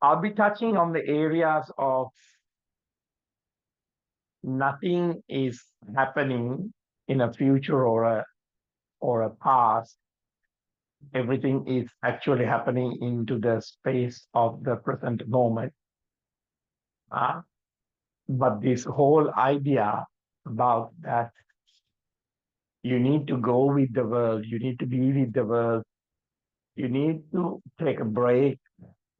I'll be touching on the areas of nothing is happening in a future or a past. Everything is actually happening into the space of the present moment. Uh, but this whole idea about that you need to go with the world, you need to be with the world, you need to take a break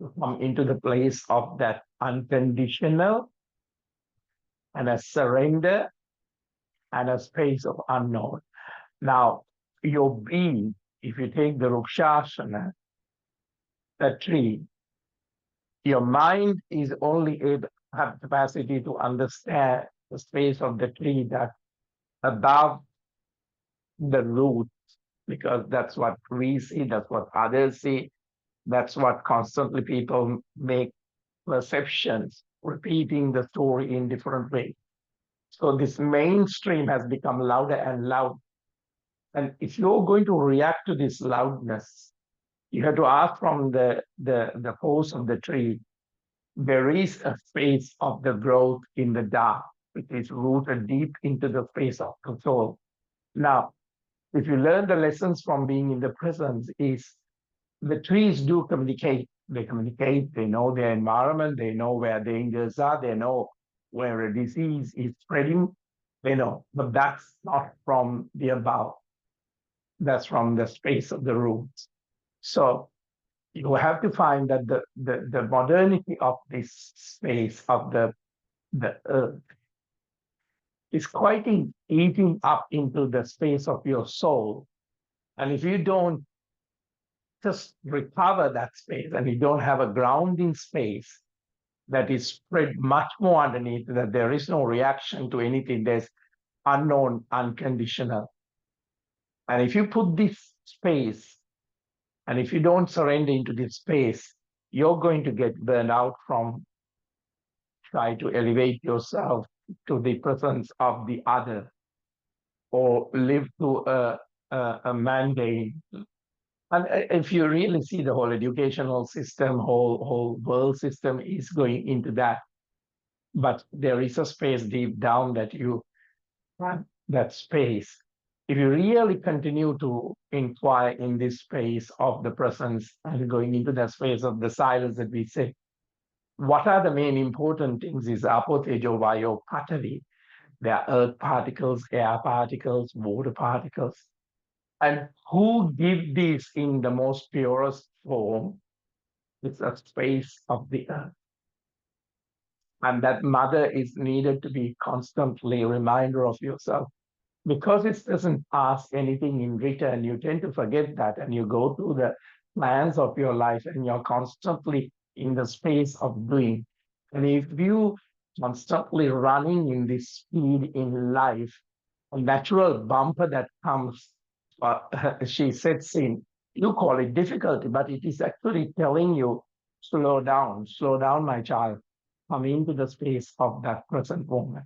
to come into the place of that unconditional and a surrender and a space of unknown. Now, your being, if you take the Rukshasana, the tree, your mind is only able have capacity to understand the space of the tree that above the root, because that's what we see, that's what others see, that's what constantly people make perceptions, repeating the story in different ways. So this mainstream has become louder and louder. And if you're going to react to this loudness, you have to ask from the force of the tree, there is a space of the growth in the dark, which is rooted deep into the space of the soul. Now, if you learn the lessons from being in the presence, is the trees do communicate. They communicate, they know their environment, they know where dangers are, they know where a disease is spreading, they know. But that's not from the above. That's from the space of the roots. So you have to find that the modernity of this space of the earth is quite eating up into the space of your soul. And if you don't just recover that space and you don't have a grounding space that is spread much more underneath, that there is no reaction to anything, there's unknown, unconditional. And if you put this space, and if you don't surrender into this space, you're going to get burned out from try to elevate yourself to the presence of the other or live to a mandate. And if you really see the whole educational system, whole world system is going into that. But there is a space deep down that you want that space. If you really continue to inquire in this space of the presence and going into that space of the silence that we say, what are the main important things is apotejo vayo patavi. There are earth particles, air particles, water particles. And who give these in the most purest form? It's a space of the earth. And that mother is needed to be constantly a reminder of yourself. Because it doesn't ask anything in return, you tend to forget that and you go through the plans of your life and you're constantly in the space of doing. And if you constantly running in this speed in life, a natural bumper that comes, she sets in, you call it difficulty, but it is actually telling you, slow down, my child, come into the space of that present moment.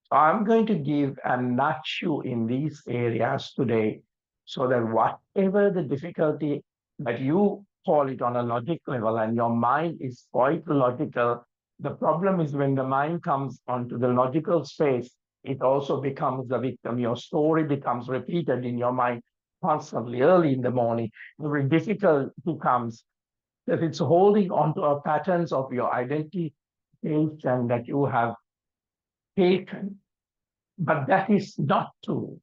So I'm going to give a nudge you in these areas today so that whatever the difficulty that you call it on a logic level and your mind is quite logical, the problem is when the mind comes onto the logical space, it also becomes the victim. Your story becomes repeated in your mind constantly early in the morning. Every difficulty comes that it's holding onto a patterns of your identity and that you have taken. But that is not true.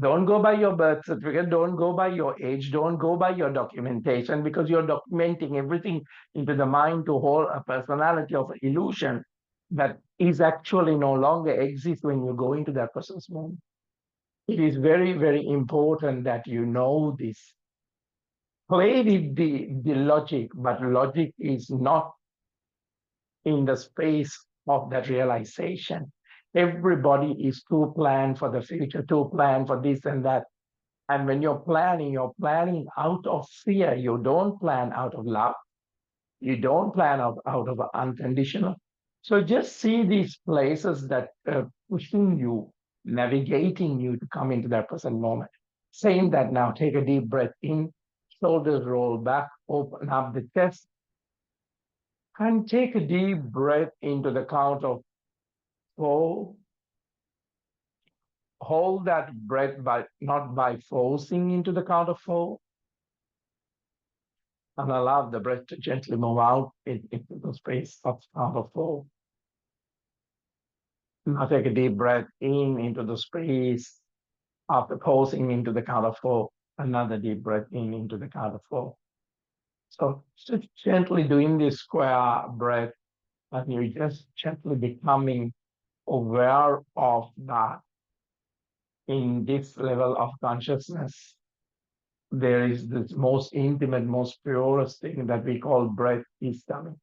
Don't go by your birth certificate. Don't go by your age. Don't go by your documentation because you're documenting everything into the mind to hold a personality of illusion that is actually no longer exists when you go into that person's moment. It is very, very important that you know this. Play with the logic, but logic is not in the space of that realization. Everybody is to plan for the future, to plan for this and that. And when you're planning out of fear. You don't plan out of love. You don't plan out of unconditional. So just see these places that are pushing you, navigating you to come into that present moment. Saying that now, take a deep breath in, shoulders roll back, open up the chest, And take a deep breath into the count of 4. Hold that breath by not by forcing into the count of 4, and allow the breath to gently move out into the space of count of 4. Now take a deep breath in into the space after pausing into the count of 4. Another deep breath in into the count of 4. So just gently doing this square breath, and you're just gently becoming aware of that in this level of consciousness. There is this most intimate, most purest thing that we call breath is coming.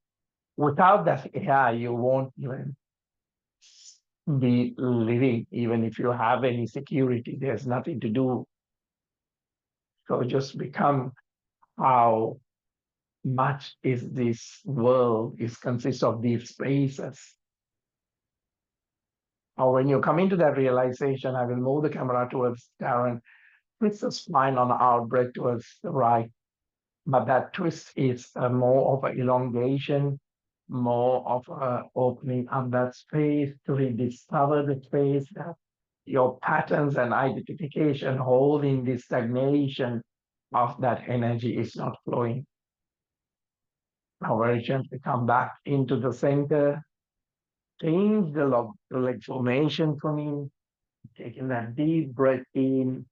Without that air, you won't even be living, even if you have any security. There's nothing to do. So just become how much is this world is consists of these spaces. Or when you come into that realization, I will move the camera towards Darren, twist the spine on the out breath towards the right. But that twist is more of an elongation, more of a opening up that space to rediscover the space that your patterns and identification holding this stagnation of that energy is not flowing. Now very gently come back into the center, change the leg formation for me, taking that deep breath in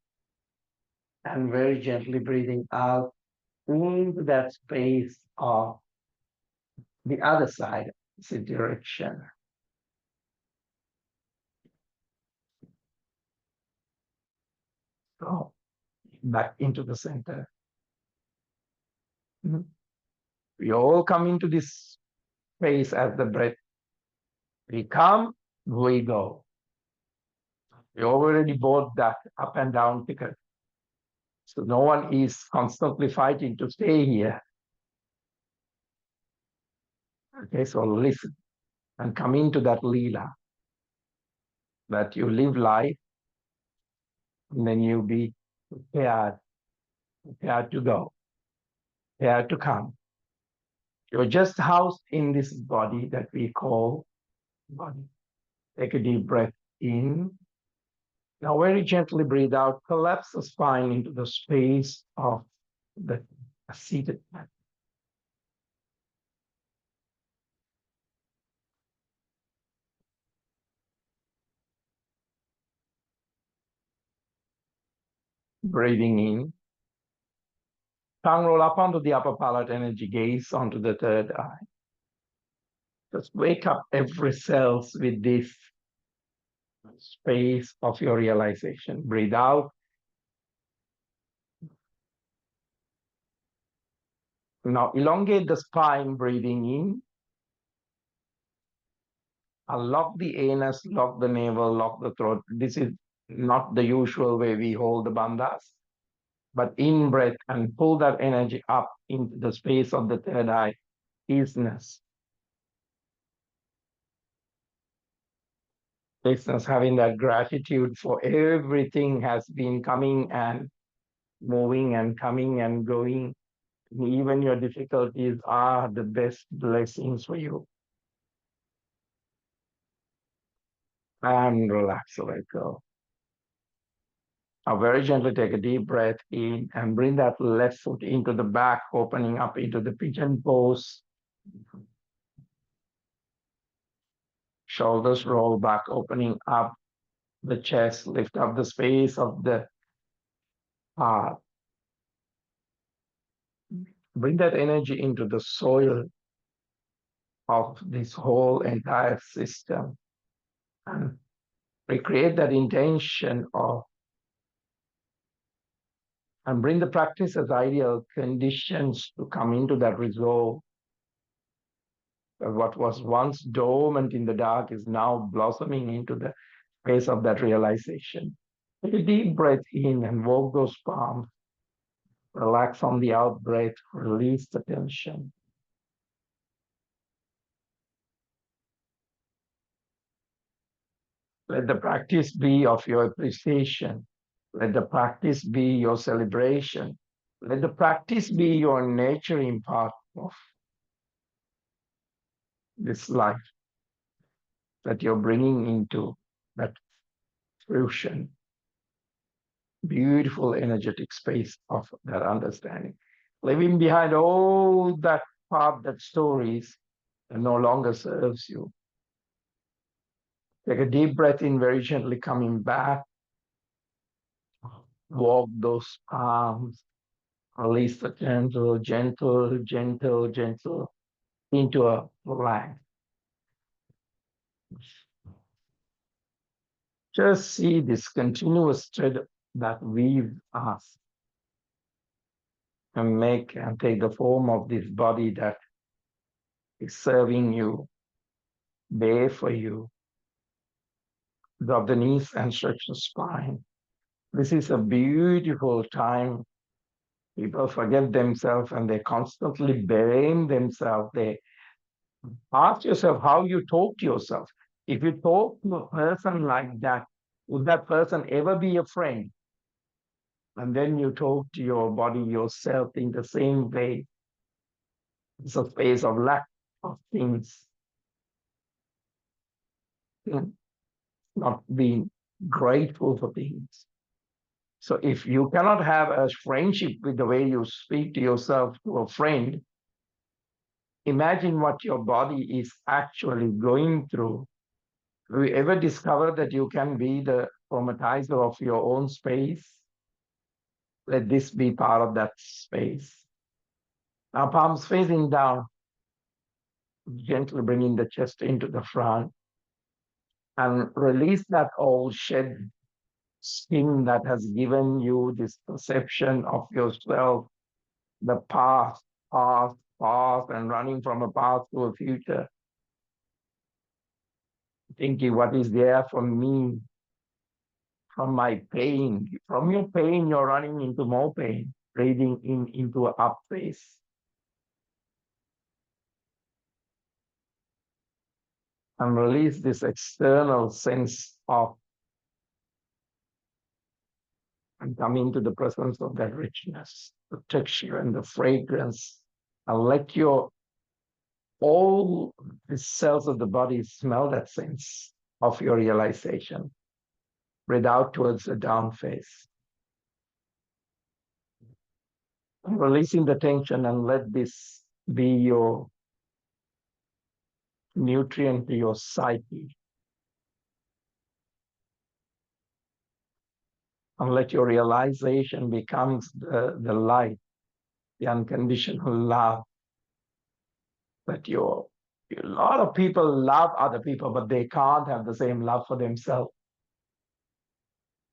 and very gently breathing out into that space of the other side, the direction. So back into the center. We all come into this space as the breath. We come, we go. We already bought that up and down ticket. So no one is constantly fighting to stay here. Okay, so listen and come into that lila, that you live life, and then you be prepared to go, prepared to come. You're just housed in this body that we call body. Take a deep breath in. Now very gently breathe out, collapse the spine into the space of the seated man. Breathing in. Tongue roll up onto the upper palate, energy gaze onto the third eye. Just wake up every cells with this space of your realization. Breathe out. Now elongate the spine, breathing in. Lock the anus, lock the navel, lock the throat. This is not the usual way we hold the bandhas, but in breath and pull that energy up into the space of the third eye, easiness. Listeners having that gratitude for everything has been coming and moving and coming and going. Even your difficulties are the best blessings for you. And relax, let go. Now very gently take a deep breath in and bring that left foot into the back, opening up into the pigeon pose. Shoulders roll back, opening up the chest, lift up the space of the heart. Bring that energy into the soil of this whole entire system and recreate that intention of and bring the practice as ideal conditions to come into that resolve. What was once dormant in the dark is now blossoming into the space of that realization. Take a deep breath in and walk those palms. Relax on the out breath, release the tension. Let the practice be of your appreciation. Let the practice be your celebration. Let the practice be your nurturing part of this life that you're bringing into that fruition, beautiful energetic space of that understanding. Leaving behind all that part, that stories that no longer serves you. Take a deep breath in, very gently coming back. Walk those arms. Release the gentle, gentle, gentle, gentle into a flag. Just see this continuous thread that weaves us and take the form of this body that is serving you, there for you. Drop the knees and stretch the spine. This is a beautiful time. People forget themselves and they constantly blame themselves. They ask yourself how you talk to yourself. If you talk to a person like that, would that person ever be a friend? And then you talk to your body, yourself in the same way. It's a space of lack of things, not being grateful for things. So if you cannot have a friendship with the way you speak to yourself to a friend, imagine what your body is actually going through. Have you ever discovered that you can be the traumatizer of your own space? Let this be part of that space. Now, palms facing down, gently bringing the chest into the front and release that old shed skin that has given you this perception of yourself, the past, past, past, and running from a past to a future. Thinking what is there for me, from my pain. From your pain, you're running into more pain, breathing in into an up phase. And release this external sense of and come into the presence of that richness, the texture and the fragrance, and let your all the cells of the body smell that sense of your realization. Breathe out towards the down face. And releasing the tension and let this be your nutrient to your psyche. And let your realization becomes the light, the unconditional love that a lot of people love other people, but they can't have the same love for themselves.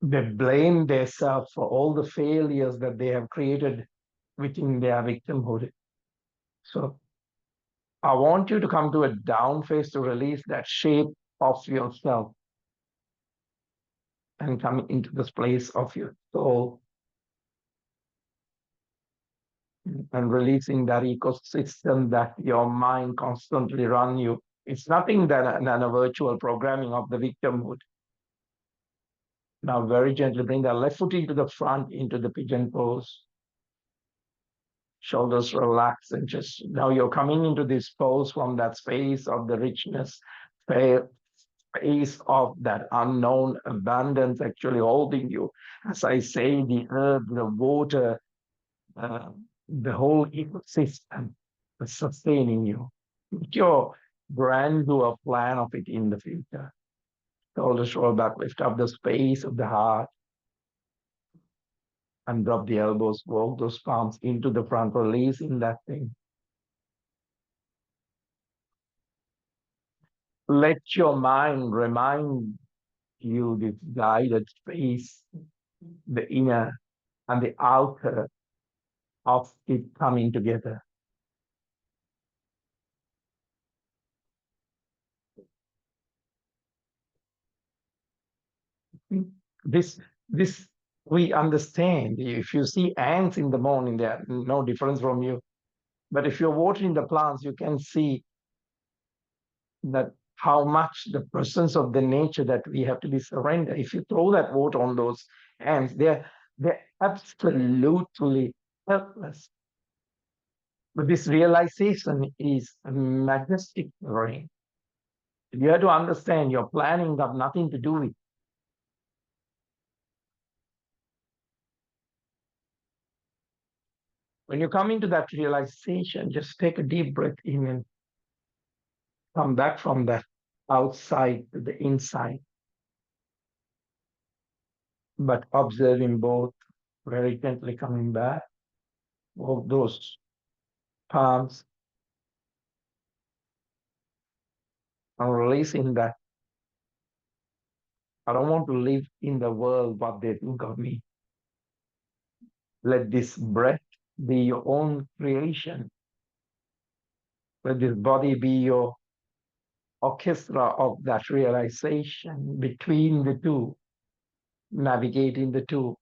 They blame themselves for all the failures that they have created within their victimhood. So I want you to come to a down phase to release that shape of yourself and come into this place of your soul and releasing that ecosystem that your mind constantly run you. It's nothing than a virtual programming of the victimhood. Now very gently bring the left foot into the front, into the pigeon pose. Shoulders relax and just now you're coming into this pose from that space of the richness, space of that unknown abundance actually holding you. As I say, the earth, the water, the whole ecosystem is sustaining you. Put your grandeur plan of it in the future. Shoulders roll back, lift up the space of the heart, and drop the elbows, walk those palms into the front, releasing that thing. Let your mind remind you this guided space, the inner and the outer of it coming together. This we understand. If you see ants in the morning, they are no difference from you. But if you're watering the plants, you can see that how much the presence of the nature that we have to be surrendered. If you throw that water on those ants, they're absolutely helpless. But this realization is a majestic terrain. You have to understand your planning got nothing to do with it. When you come into that realization, just take a deep breath in and come back from that outside to the inside, but observing both, very gently coming back, both those palms, and releasing that. I don't want to live in the world what they think of me. Let this breath be your own creation. Let this body be your orchestra of that realization between the two, navigating the two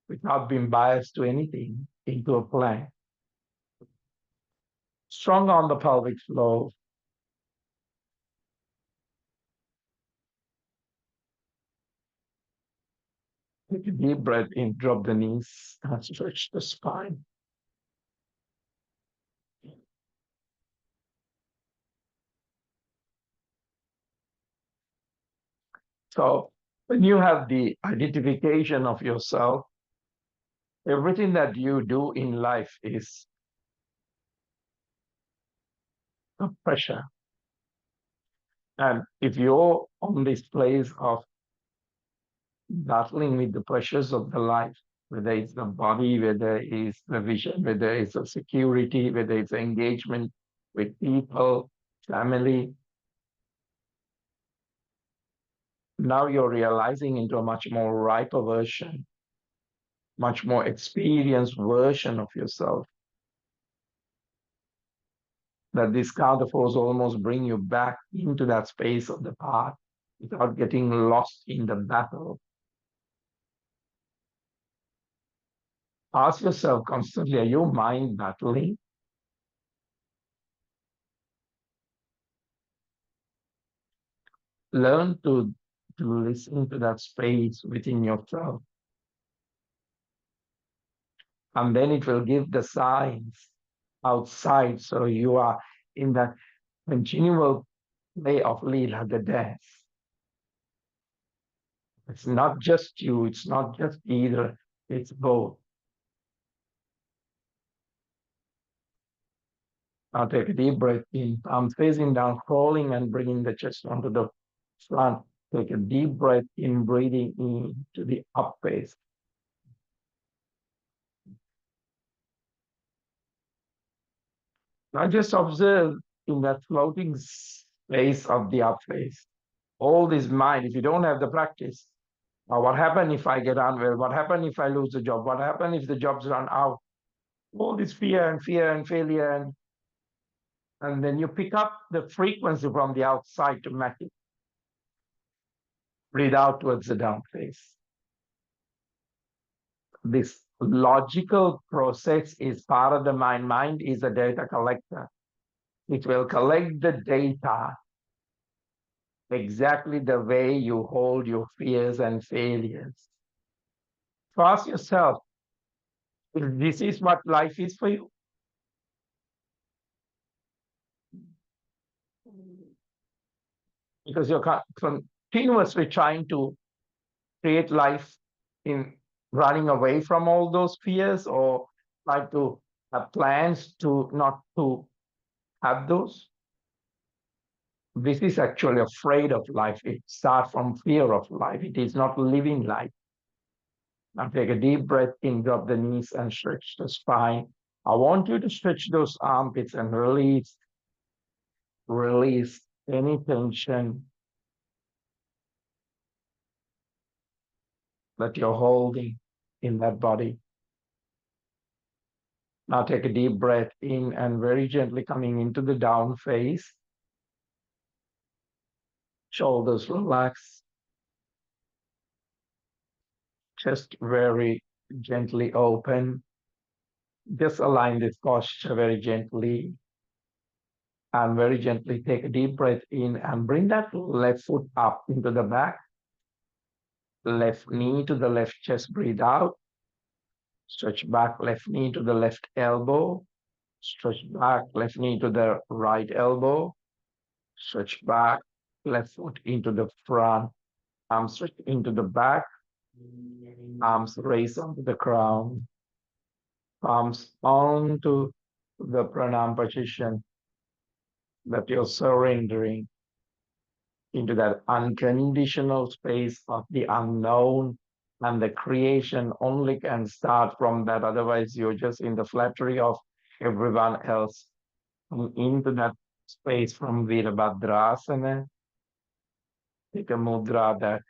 without being biased to anything into a plan. Strong on the pelvic floor. Take a deep breath in, drop the knees, and stretch the spine. So when you have the identification of yourself, everything that you do in life is a pressure. And if you're on this place of battling with the pressures of the life, whether it's the body, whether it's the vision, whether it's the security, whether it's engagement with people, family, now you're realizing into a much more riper version, much more experienced version of yourself. That this counter force almost bring you back into that space of the path without getting lost in the battle. Ask yourself constantly, are you mind battling? Learn to listen to that space within yourself. And then it will give the signs outside. So you are in that continual play of Leela, the dance. It's not just you, it's not just either, it's both. Now take a deep breath in, palms facing down, crawling and bringing the chest onto the front. Take a deep breath in, breathing in to the up face. Now just observe in that floating space of the up face. All this mind, if you don't have the practice, what happens if I get unwell? What happens if I lose the job? What happens if the jobs run out? All this fear and failure, and then you pick up the frequency from the outside to match it. Breathe out towards the down face. This logical process is part of the mind. Mind is a data collector. It will collect the data exactly the way you hold your fears and failures. So ask yourself, if this is what life is for you, because you're continuously trying to create life in running away from all those fears, or try to have plans to not to have those. This is actually afraid of life. It starts from fear of life. It is not living life. Now take a deep breath in, drop the knees and stretch the spine. I want you to stretch those armpits and release any tension that you're holding in that body. Now take a deep breath in and very gently coming into the down face. Shoulders relax. Chest very gently open. Just align this posture very gently. And very gently take a deep breath in and bring that left foot up into the back. Left knee to the left chest, breathe out. Stretch back, left knee to the left elbow. Stretch back, left knee to the right elbow. Stretch back, left foot into the front. Arms stretch into the back. Arms raise onto the crown. Palms onto the pranam position, that you're surrendering into that unconditional space of the unknown, and the creation only can start from that. Otherwise, you're just in the flattery of everyone else. Into that space from Virabhadrasana, take a mudra that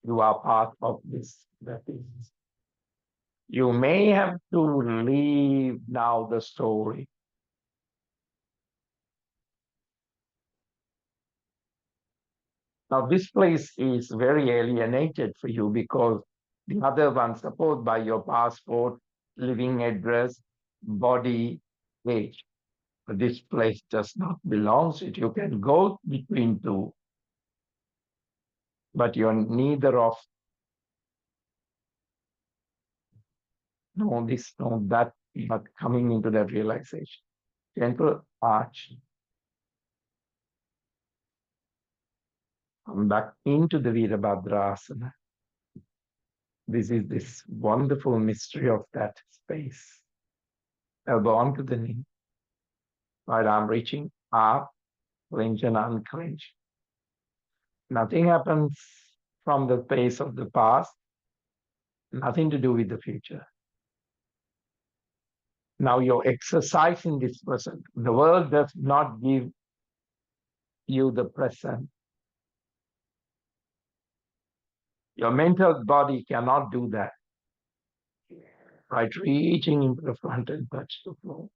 you are part of this. That is, you may have to leave now the story. Now, this place is very alienated for you because the other one, supposed by your passport, living address, body, age. But this place does not belong to it. You can go between two, but you're neither of no this, no that, but coming into that realization. Gentle arch. Come back into the Virabhadrasana. This is this wonderful mystery of that space. Elbow onto the knee. Right arm reaching up, clench and unclench. Nothing happens from the space of the past, nothing to do with the future. Now you're exercising this present. The world does not give you the present. Your mental body cannot do that. Right, reaching into the front and touch the floor.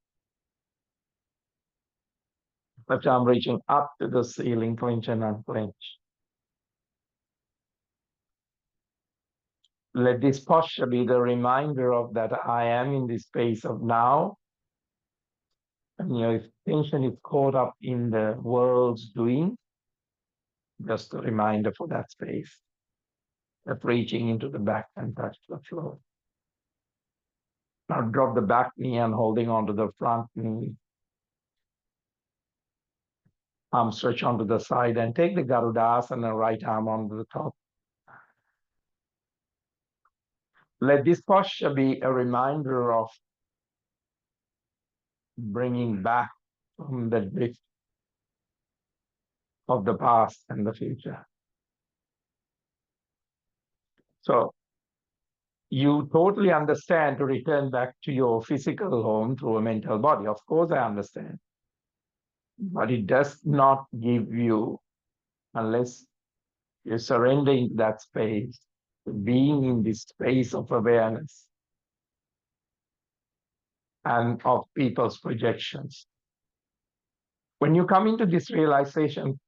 Left arm reaching up to the ceiling, clench and unclench. Let this posture be the reminder of that I am in this space of now. And your attention is caught up in the world's doing. Just a reminder for that space of reaching into the back and touch the floor. Now drop the back knee and holding onto the front knee. Arm stretch onto the side and take the Garudasana, right arm onto the top. Let this posture be a reminder of bringing back from the drift of the past and the future. So you totally understand to return back to your physical home through a mental body. Of course, I understand. But it does not give you, unless you surrender into that space, being in this space of awareness and of people's projections. When you come into this realization,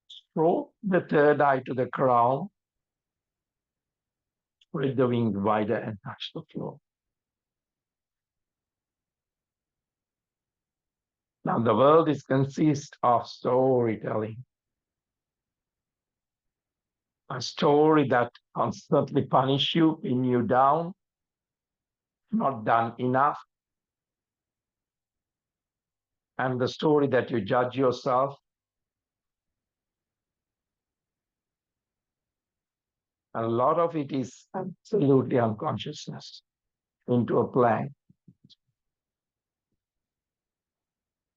stroke the third eye to the crown, spread the wings wider and touch the floor. Now the world is consist of storytelling. A story that constantly punish you, pin you down, not done enough. And the story that you judge yourself. A lot of it is absolutely unconsciousness into a plan.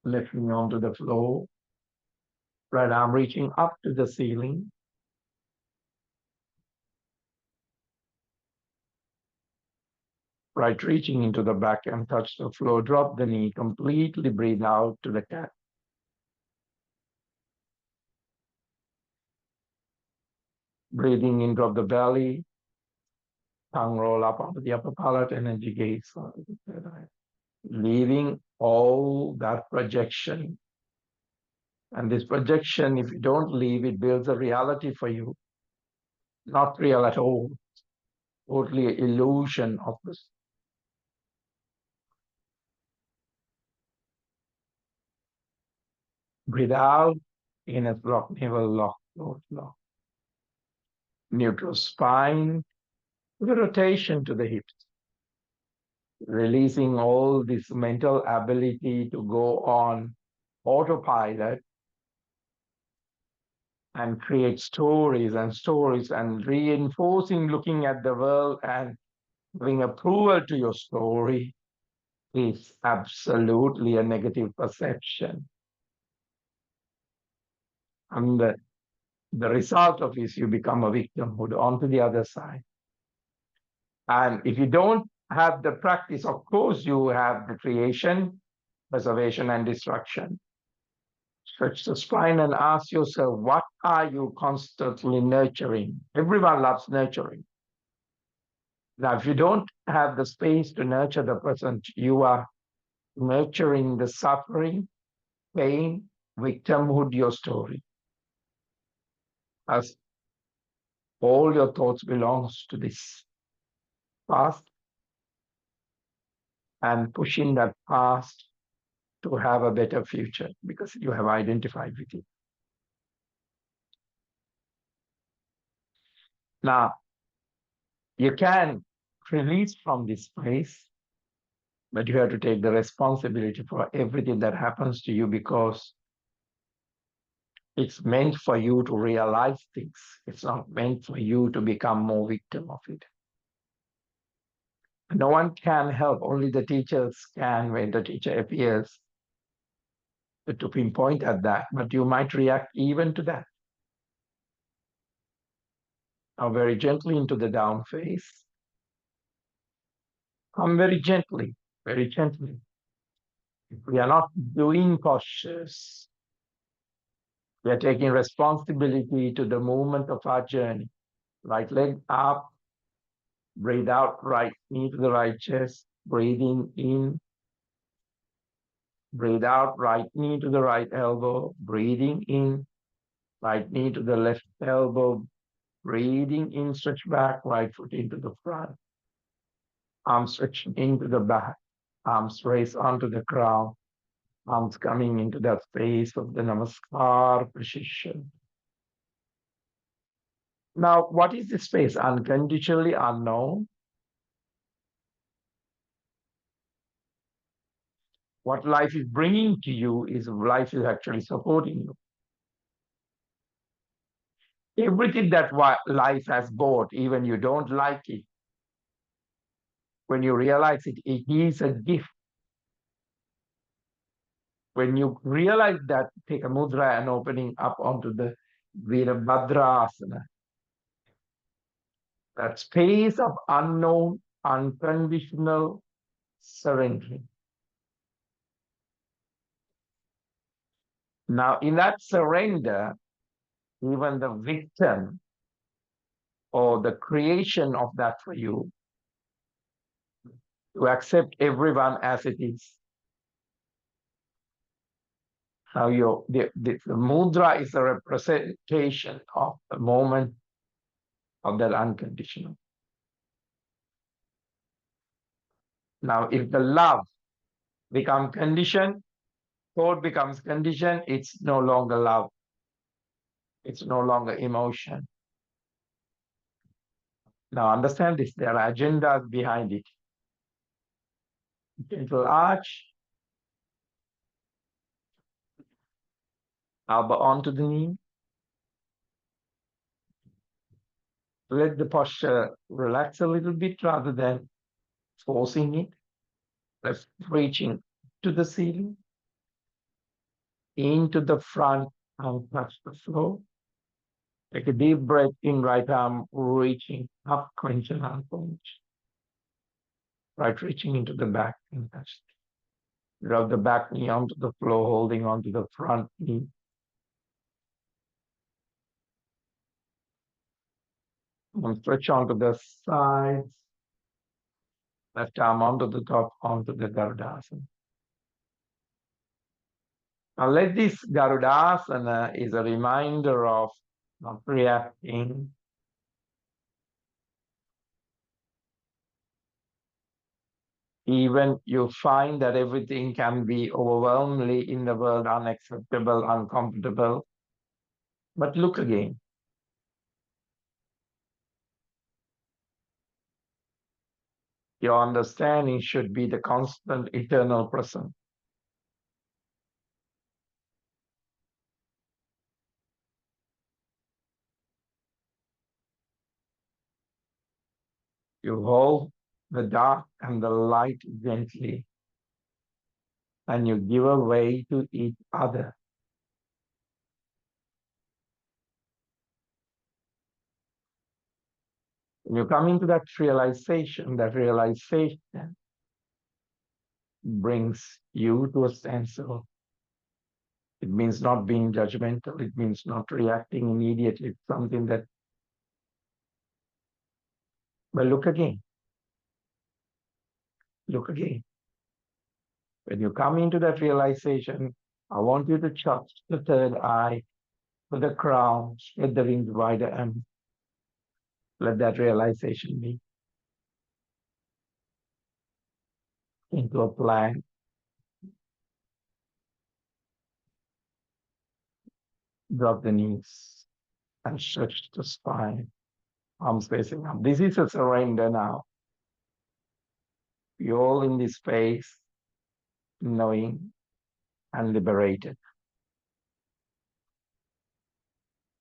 Lifting onto the floor. Right arm reaching up to the ceiling. Right, reaching into the back and touch the floor. Drop the knee, completely breathe out to the cat. Breathing in, drop the belly. Tongue roll up onto the upper palate, energy gaze. Leaving all that projection. And this projection, if you don't leave, it builds a reality for you. Not real at all. Totally illusion of this. Breathe out, inner block, navel lock, throat lock. Neutral spine, with a rotation to the hips. releasing all this mental ability to go on autopilot and create stories and reinforcing looking at the world and giving approval to your story is absolutely a negative perception. And the result of this, you become a victimhood onto the other side. And if you don't have the practice, of course, you have the creation, preservation, and destruction. Stretch the spine and ask yourself, what are you constantly nurturing? Everyone loves nurturing. Now, if you don't have the space to nurture the present, you are nurturing the suffering, pain, victimhood, your story. As all your thoughts belongs to this past and pushing that past to have a better future because you have identified with it. Now, you can release from this place, but you have to take the responsibility for everything that happens to you because it's meant for you to realize things. It's not meant for you to become more victim of it. No one can help, only the teachers can when the teacher appears to pinpoint at that, but you might react even to that. Now, very gently into the down face. Come very gently, very gently. If we are not doing postures, we are taking responsibility to the movement of our journey. Right leg up, breathe out, right knee to the right chest, breathing in, breathe out, right knee to the right elbow, breathing in, right knee to the left elbow, breathing in, stretch back, right foot into the front, arms stretching into the back, arms raised onto the ground, arms coming into that space of the namaskar position. Now, what is this space? Unconditionally unknown. What life is bringing to you is life is actually supporting you. Everything that life has brought, even you don't like it, when you realize it, it is a gift. When you realize that, take a mudra and opening up onto the Virabhadrasana, that space of unknown, unconditional surrendering. Now, in that surrender, even the victim or the creation of that for you, to accept everyone as it is. Now, the mudra is a representation of the moment of that unconditional. Now, if the love becomes conditioned, thought becomes conditioned, it's no longer love. It's no longer emotion. Now, understand this, there are agendas behind it. Gentle arch, elbow onto the knee. Let the posture relax a little bit rather than forcing it. Let's reaching to the ceiling, into the front and touch the floor. Take a deep breath in, right arm reaching up, clench and unclench. Right reaching into the back and touch. Rub the back knee onto the floor, holding onto the front knee. And stretch onto the sides. Left arm onto the top, onto the Garudasana. Now let this Garudasana is a reminder of not reacting, even you find that everything can be overwhelmingly in the world unacceptable, uncomfortable. But look again. Your understanding should be the constant eternal present. You hold the dark and the light gently, and you give away to each other. When you come into that realization brings you to a standstill. It means not being judgmental. It means not reacting immediately. It's something that, well, look again. Look again. When you come into that realization, I want you to touch the third eye with the crown, spread the wings wider, and let that realization be into a plank. Drop the knees and stretch the spine, arms facing up. This is a surrender now. You're all in this space, knowing and liberated.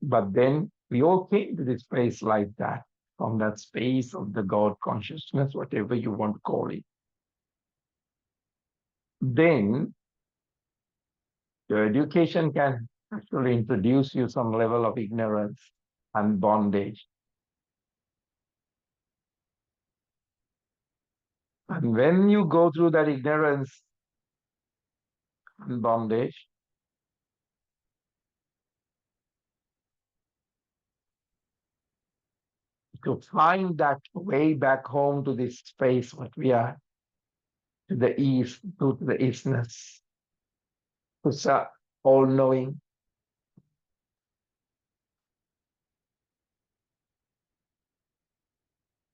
But then we all came to this space like that, from that space of the God consciousness, whatever you want to call it. Then your education can actually introduce you some level of ignorance and bondage. And when you go through that ignorance and bondage, to find that way back home to this space, what we are, to the east, to the eastness, to all knowing.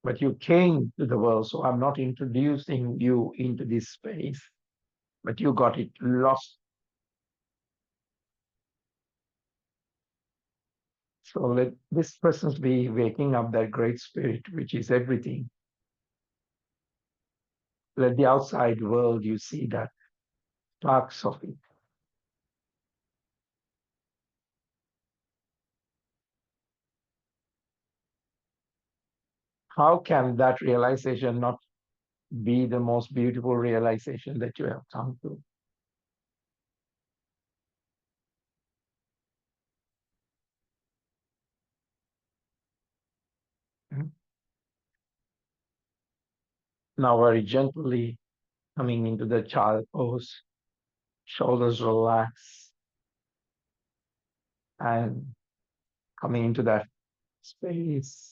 But you came to the world, so I'm not introducing you into this space, but you got it lost. So let this person be waking up that great spirit, which is everything. Let the outside world, you see that sparks of it. How can that realization not be the most beautiful realization that you have come to? Hmm? Now, very gently coming into the child pose, shoulders relax, and coming into that space.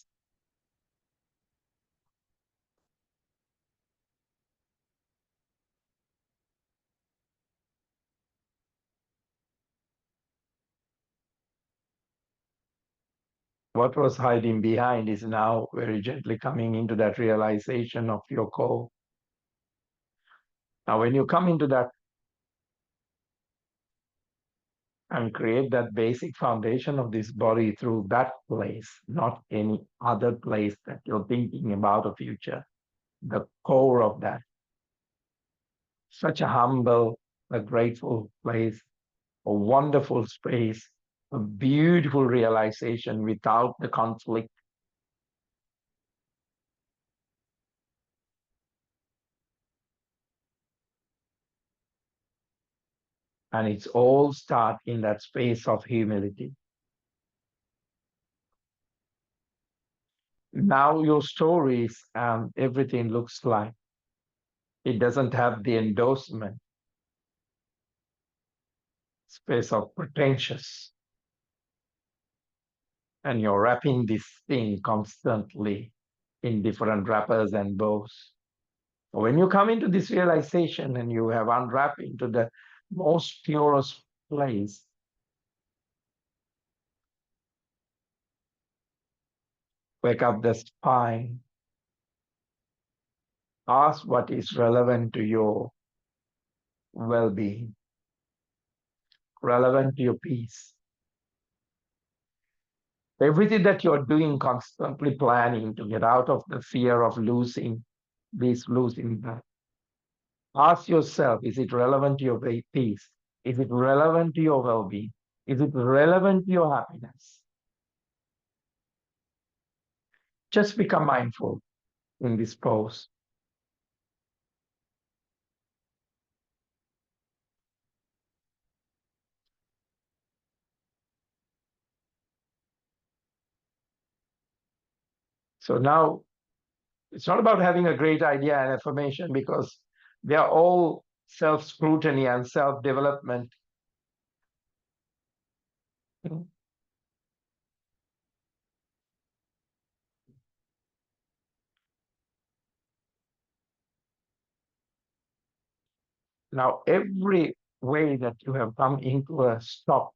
What was hiding behind is now very gently coming into that realization of your core. Now, when you come into that and create that basic foundation of this body through that place, not any other place that you're thinking about a future, the core of that. Such a humble, a grateful place, a wonderful space, a beautiful realization without the conflict. And it's all start in that space of humility. Now your stories and everything looks like it doesn't have the endorsement, space of pretentious. And you're wrapping this thing constantly in different wrappers and bows. When you come into this realization and you have unwrapped into the most purest place, wake up the spine, ask what is relevant to your well-being, relevant to your peace. Everything that you're doing, constantly planning to get out of the fear of losing, Please losing that. Ask yourself, is it relevant to your peace? Is it relevant to your well-being? Is it relevant to your happiness? Just become mindful in this pose. So now it's not about having a great idea and affirmation, because they are all self-scrutiny and self-development. Now, every way that you have come into a stop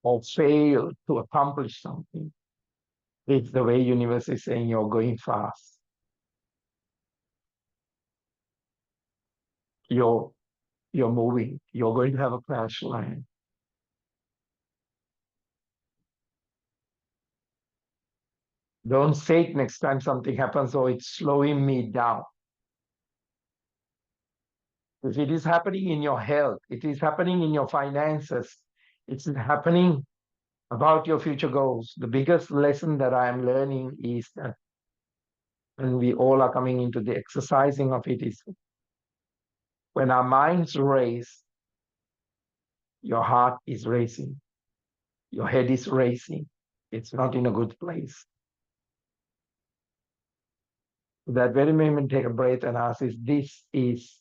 or fail to accomplish something, it's the way universe is saying you're going fast. You're you're moving. You're going to have a crash line. Don't say it next time something happens, oh, it's slowing me down. If it is happening in your health, it is happening in your finances, it's happening about your future goals. The biggest lesson that I am learning is that, and we all are coming into the exercising of it, is when our minds race, your heart is racing, your head is racing. It's not in a good place. That very moment, take a breath and ask, is this is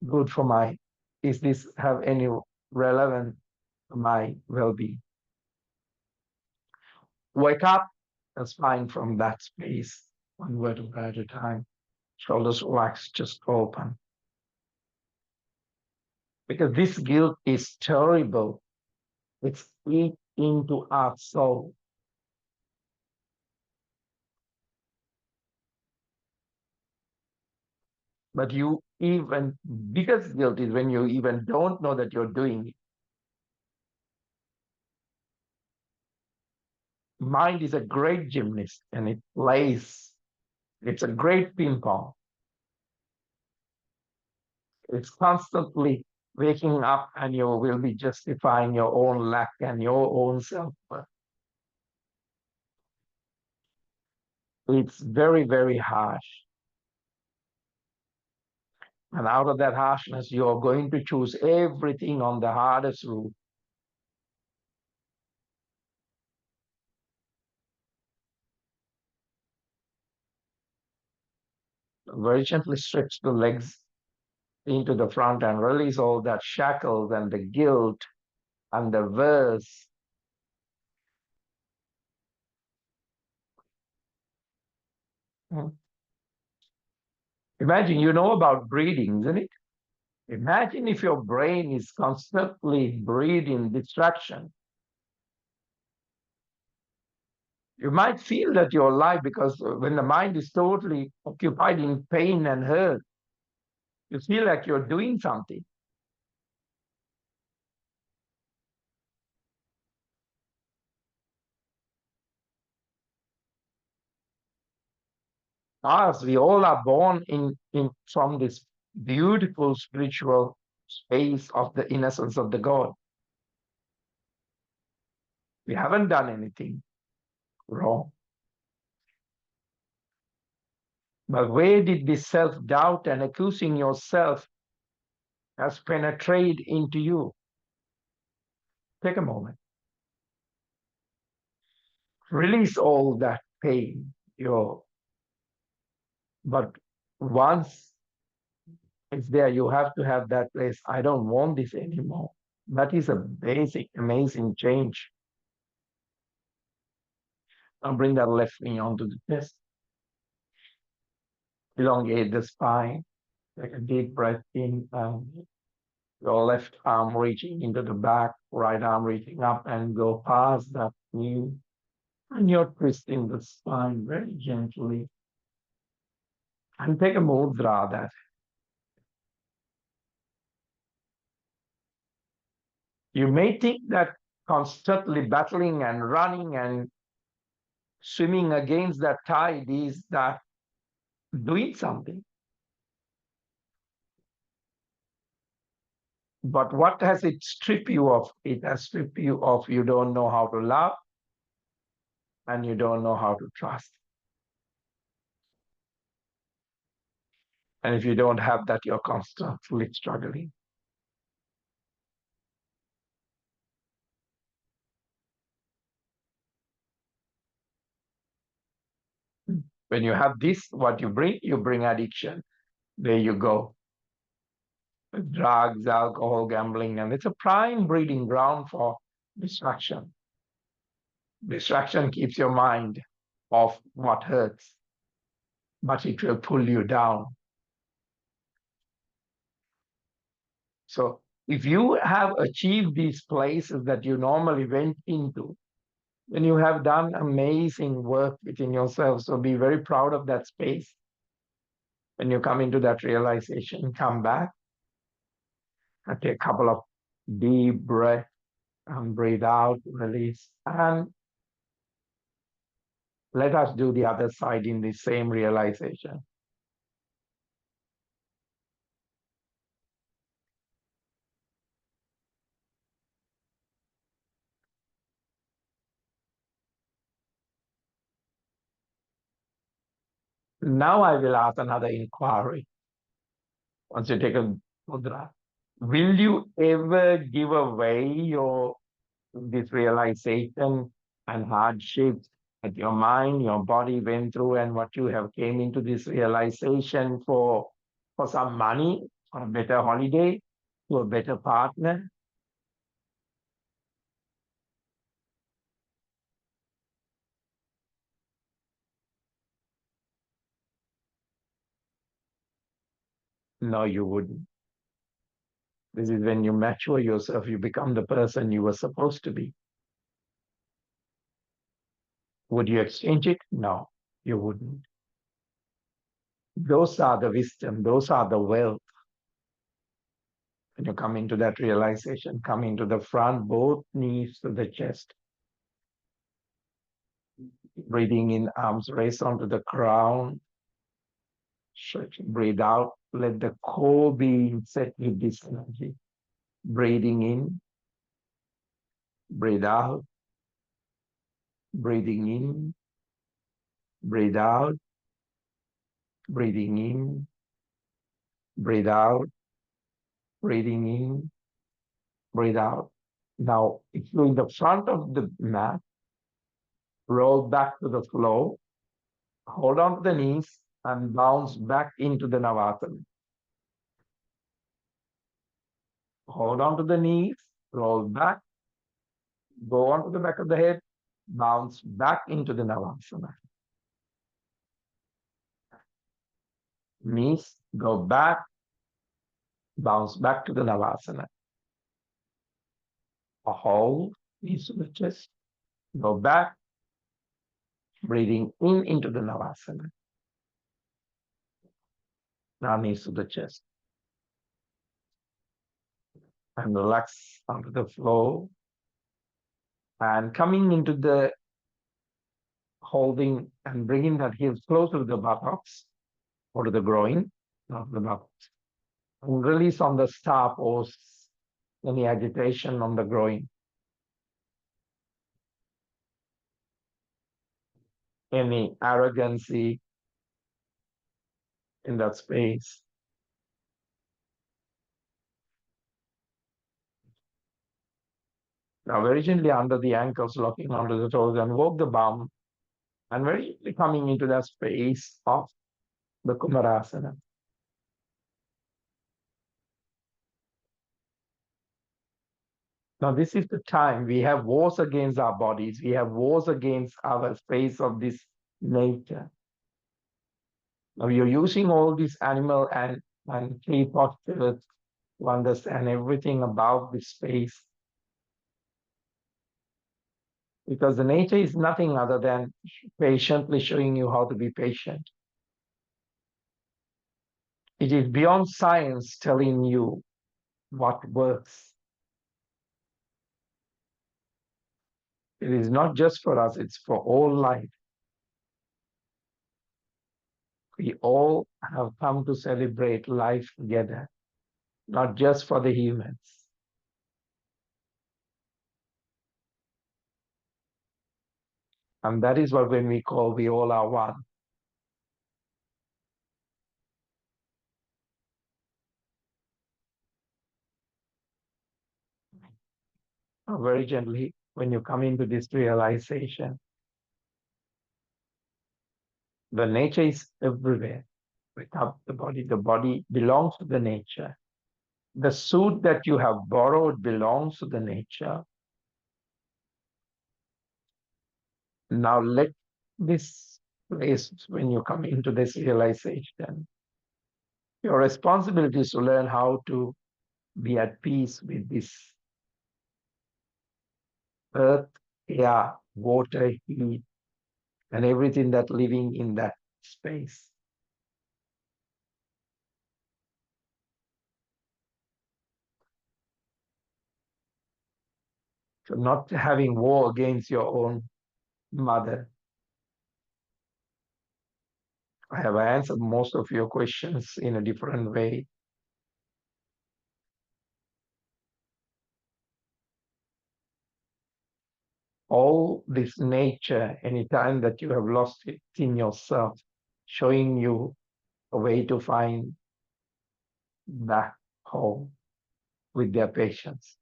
good for my, is this have any relevance to my well-being? Wake up and spine from that space, one vertebra at a time. Shoulders relaxed, just open. Because this guilt is terrible. It's eat into our soul. But you even biggest guilt is when you even don't know that you're doing it. Mind is a great gymnast and it plays. It's a great ping pong. It's constantly waking up and you will be justifying your own lack and your own self-worth. It's very, very harsh. And out of that harshness, you're going to choose everything on the hardest route. Very gently stretch the legs into the front and release all that shackles and the guilt and the verse. Imagine, you know about breathing, isn't it? Imagine if your brain is constantly breathing distraction. You might feel that you're alive, because when the mind is totally occupied in pain and hurt, you feel like you're doing something. Us, we all are born in from this beautiful spiritual space of the innocence of the God. We haven't done anything wrong. But where did this self-doubt and accusing yourself has penetrated into you? Take a moment. Release all that pain. But once it's there, you have to have that place. I don't want this anymore. That is a basic, amazing change. Now bring that left knee onto the chest. Elongate the spine. Take a deep breath in. Your left arm reaching into the back, right arm reaching up and go past that knee. And you're twisting the spine very gently. And take a mudra that you may think that constantly battling and running and swimming against that tide is that doing something. But what has it stripped you of? It has stripped you of you don't know how to love and you don't know how to trust. And if you don't have that, you're constantly struggling. When you have this, what you bring addiction. There you go. Drugs, alcohol, gambling, and it's a prime breeding ground for distraction. Distraction keeps your mind off what hurts, but it will pull you down. So if you have achieved these places that you normally went into, then you have done amazing work within yourself. So be very proud of that space. When you come into that realization, come back and take a couple of deep breaths and breathe out, release. And let us do the other side in the same realization. Now I will ask another inquiry. Once you take a mudra, will you ever give away your this realization and hardships that your mind, your body went through, and what you have came into this realization for some money, for a better holiday, to a better partner? No, you wouldn't. This is when you mature yourself, you become the person you were supposed to be. Would you exchange it? No, you wouldn't. Those are the wisdom, those are the wealth. When you come into that realization, come into the front, both knees to the chest. Breathing in, arms raised onto the crown. Stretch, breathe out. Let the core be set with this energy. Breathing in, breathe out. Breathing in, breathe out. Breathing in, breathe out. Breathing in, breathe out. Now, if you're in the front of the mat, roll back to the floor, hold on to the knees, and bounce back into the Navasana. Hold on to the knees, roll back, go on to the back of the head, bounce back into the Navasana. Knees, go back, bounce back to the Navasana. A hold, knees to the chest, go back, breathing in into the Navasana. Now knees to the chest. And relax onto the floor. And coming into the holding and bringing that heels closer to the buttocks or to the groin, not the buttocks. And release on the star pose any agitation on the groin, any arrogancy in that space. Now very gently under the ankles, locking onto the toes, and walk the bum, and very gently coming into that space of the Kumarasana. Now this is the time we have wars against our bodies. We have wars against our space of this nature. Now you're using all these animal and tree postures to understand everything about this space. Because the nature is nothing other than patiently showing you how to be patient. It is beyond science telling you what works. It is not just for us, it's for all life. We all have come to celebrate life together, not just for the humans. And that is what when we call we all are one. Very gently, when you come into this realization, the nature is everywhere without the body belongs to the nature. The suit that you have borrowed belongs to the nature. Now let this place, when you come into this realization, your responsibility is to learn how to be at peace with this earth, air, water, heat, and everything that living in that space. So not having war against your own mother. I have answered most of your questions in a different way. All this nature, anytime that you have lost it in yourself, showing you a way to find back home with their patients.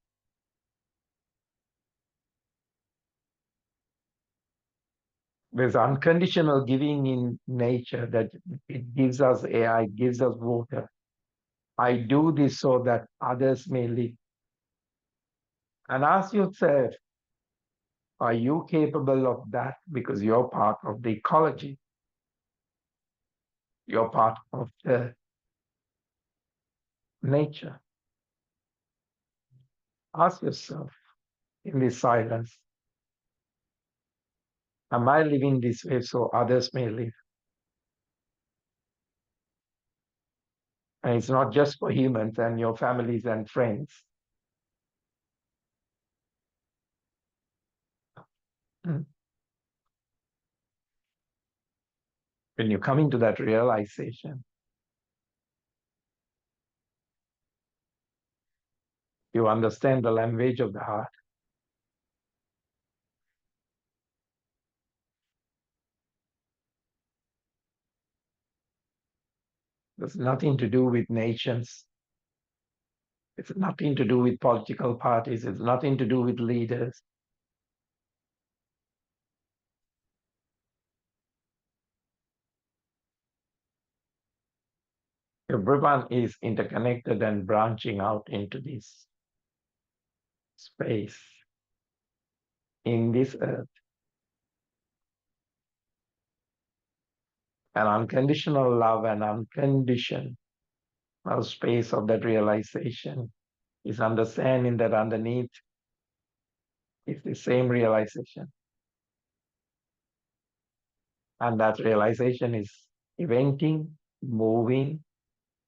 There's unconditional giving in nature that it gives us air, it gives us water. I do this so that others may live. And ask yourself, are you capable of that? Because you're part of the ecology, you're part of the nature. Ask yourself in this silence, am I living this way so others may live? And it's not just for humans and your families and friends. Mm. When you come into that realization, you understand the language of the heart. There's nothing to do with nations. It's nothing to do with political parties. It's nothing to do with leaders. Everyone is interconnected and branching out into this space in this earth. An unconditional love and unconditional space of that realization is understanding that underneath is the same realization. And that realization is eventing, moving,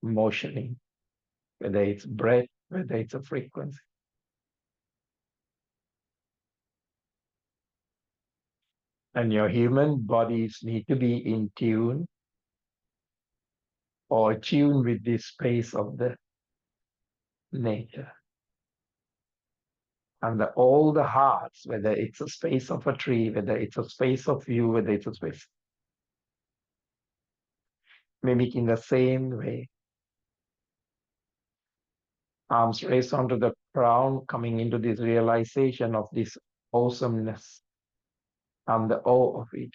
motioning, whether it's breath, whether it's a frequency. And your human bodies need to be in tune or tune with this space of the nature. And all the hearts, whether it's a space of a tree, whether it's a space of you, whether it's a space, mimic in the same way. Arms raised onto the ground, coming into this realization of this awesomeness and the awe of it.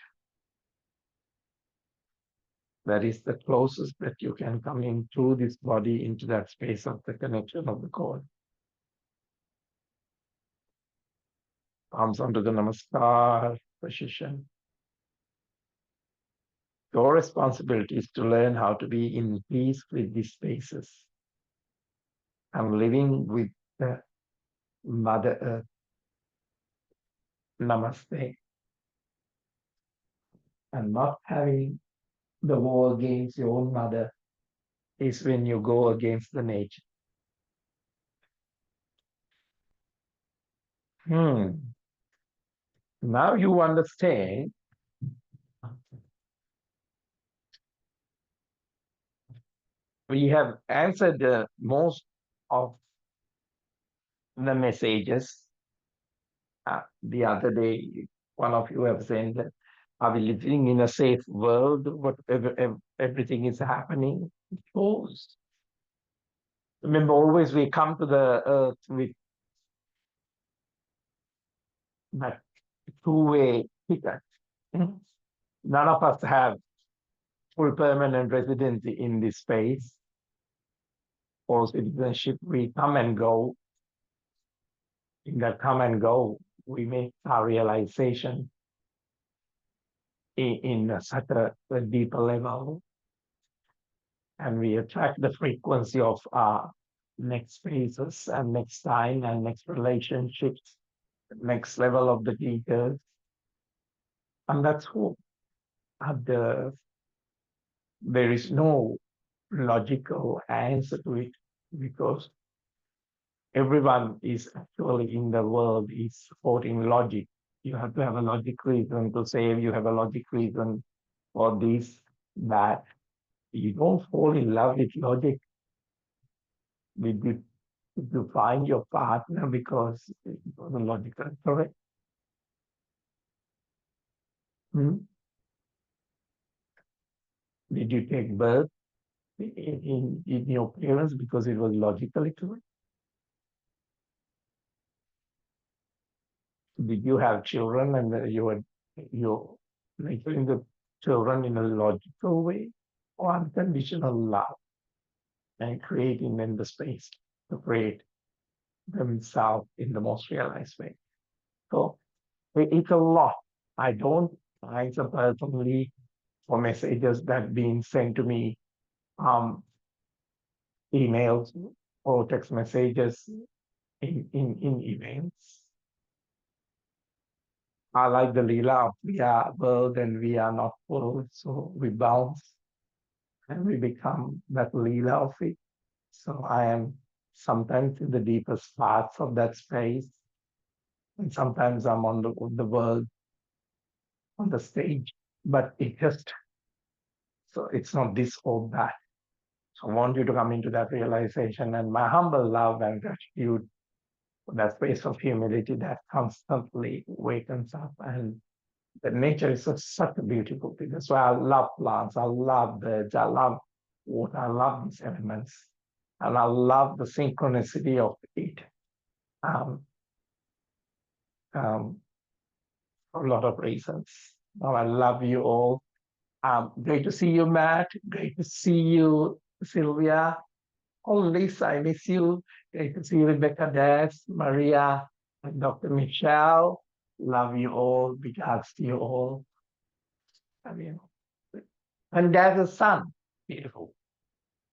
That is the closest that you can come in through this body into that space of the connection of the core. Arms onto the namaskar position. Your responsibility is to learn how to be in peace with these spaces and living with the Mother Earth. Namaste. And not having the war against your own mother is when you go against the nature. Now you understand we have answered most of the messages. The other day, one of you have said that, are we living in a safe world? Whatever everything is happening, of course. Remember, always we come to the earth with that two-way ticket. Mhm. None of us have full permanent residency in this space or citizenship. We come and go. In that come and go, we make our realization in such a deeper level, and we attract the frequency of our next phases and next time and next relationships, next level of the details. And that's who the there is no logical answer to it, because everyone is actually in the world is supporting logic. You have to have a logic reason to save, you have a logic reason for this, that. You don't fall in love with logic. Did you find your partner because it was logical, correct? Hmm? Did you take birth in your parents because it was logically correct? Did you have children and you're making the children in a logical way, or unconditional love and creating them the space to create themselves in the most realized way? So it's a lot. I don't answer personally for messages that being sent to me, um, emails or text messages in events. I like the Leela of we are world and we are not world, so we bounce and we become that Leela of it. So I am sometimes in the deepest parts of that space, and sometimes I'm on the world on the stage, but it just so it's not this or that. So I want you to come into that realization, and my humble love and gratitude for that space of humility that constantly wakens up. And the nature is such a beautiful thing. That's why I love plants, I love birds, I love water, I love these elements, and I love the synchronicity of it. Um, um, for a lot of reasons. Now, I love you all. Great to see you, Matt. Great to see you, Sylvia. Oh, Lisa, I miss you. Great to see you, Rebecca, Des, Maria, and Dr. Michelle. Love you all. Big hugs to you all. I mean, and there's a sun. Beautiful.